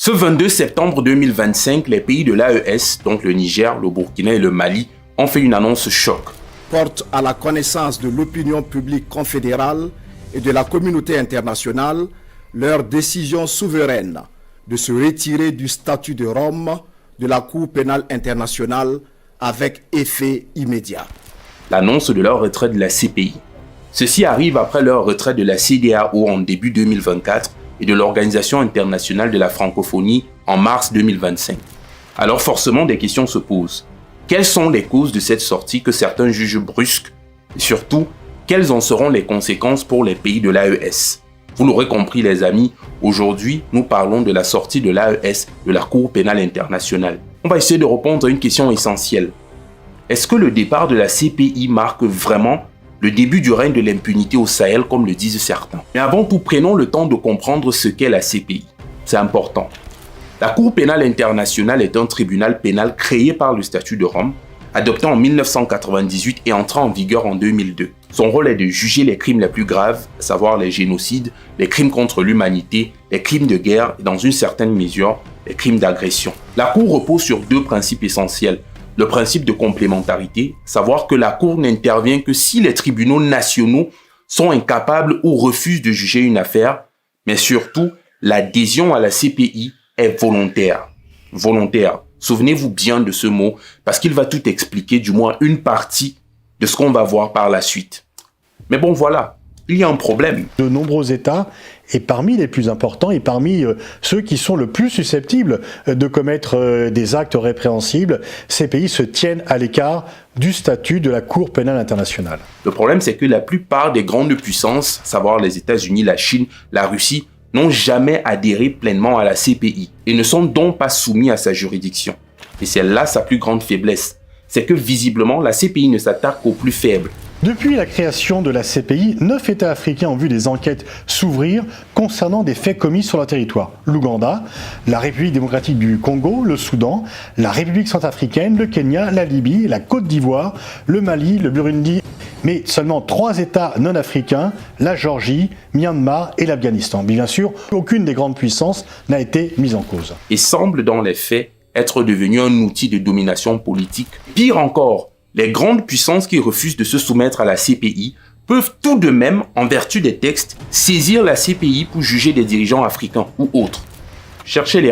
Ce 22 septembre 2025, les pays de l'AES, donc le Niger, le Burkina et le Mali, ont fait une annonce choc. Porte à la connaissance de l'opinion publique confédérale et de la communauté internationale leur décision souveraine de se retirer du statut de Rome de la Cour pénale internationale avec effet immédiat. L'annonce de leur retrait de la CPI. Ceci arrive après leur retrait de la CEDEAO en début 2024 et de l'Organisation internationale de la francophonie en mars 2025. Alors forcément, des questions se posent. Quelles sont les causes de cette sortie que certains jugent brusque? Et surtout, quelles en seront les conséquences pour les pays de l'AES? Vous l'aurez compris les amis, aujourd'hui nous parlons de la sortie de l'AES de la Cour pénale internationale. On va essayer de répondre à une question essentielle. Est-ce que le départ de la CPI marque vraiment le début du règne de l'impunité au Sahel comme le disent certains? Mais avant tout, prenons le temps de comprendre ce qu'est la CPI. C'est important. La Cour pénale internationale est un tribunal pénal créé par le statut de Rome, adopté en 1998 et entré en vigueur en 2002. Son rôle est de juger les crimes les plus graves, à savoir les génocides, les crimes contre l'humanité, les crimes de guerre et dans une certaine mesure, les crimes d'agression. La Cour repose sur deux principes essentiels. Le principe de complémentarité, savoir que la Cour n'intervient que si les tribunaux nationaux sont incapables ou refusent de juger une affaire, mais surtout, l'adhésion à la CPI est volontaire. Volontaire. Souvenez-vous bien de ce mot parce qu'il va tout expliquer, du moins une partie de ce qu'on va voir par la suite. Mais bon, voilà, il y a un problème. De nombreux États, et parmi les plus importants, et parmi ceux qui sont le plus susceptibles de commettre des actes répréhensibles, ces pays se tiennent à l'écart du statut de la Cour pénale internationale. Le problème, c'est que la plupart des grandes puissances, à savoir les États-Unis, la Chine, la Russie, n'ont jamais adhéré pleinement à la CPI et ne sont donc pas soumis à sa juridiction. Et c'est là sa plus grande faiblesse. C'est que visiblement, la CPI ne s'attaque qu'aux plus faibles. Depuis la création de la CPI, 9 États africains ont vu des enquêtes s'ouvrir concernant des faits commis sur leur territoire. L'Ouganda, la République démocratique du Congo, le Soudan, la République centrafricaine, le Kenya, la Libye, la Côte d'Ivoire, le Mali, le Burundi, mais seulement 3 États non africains, la Géorgie, Myanmar et l'Afghanistan. Bien sûr, aucune des grandes puissances n'a été mise en cause. Et semble dans les faits être devenu un outil de domination politique. Pire encore, les grandes puissances qui refusent de se soumettre à la CPI peuvent tout de même, en vertu des textes, saisir la CPI pour juger des dirigeants africains ou autres. Cherchez les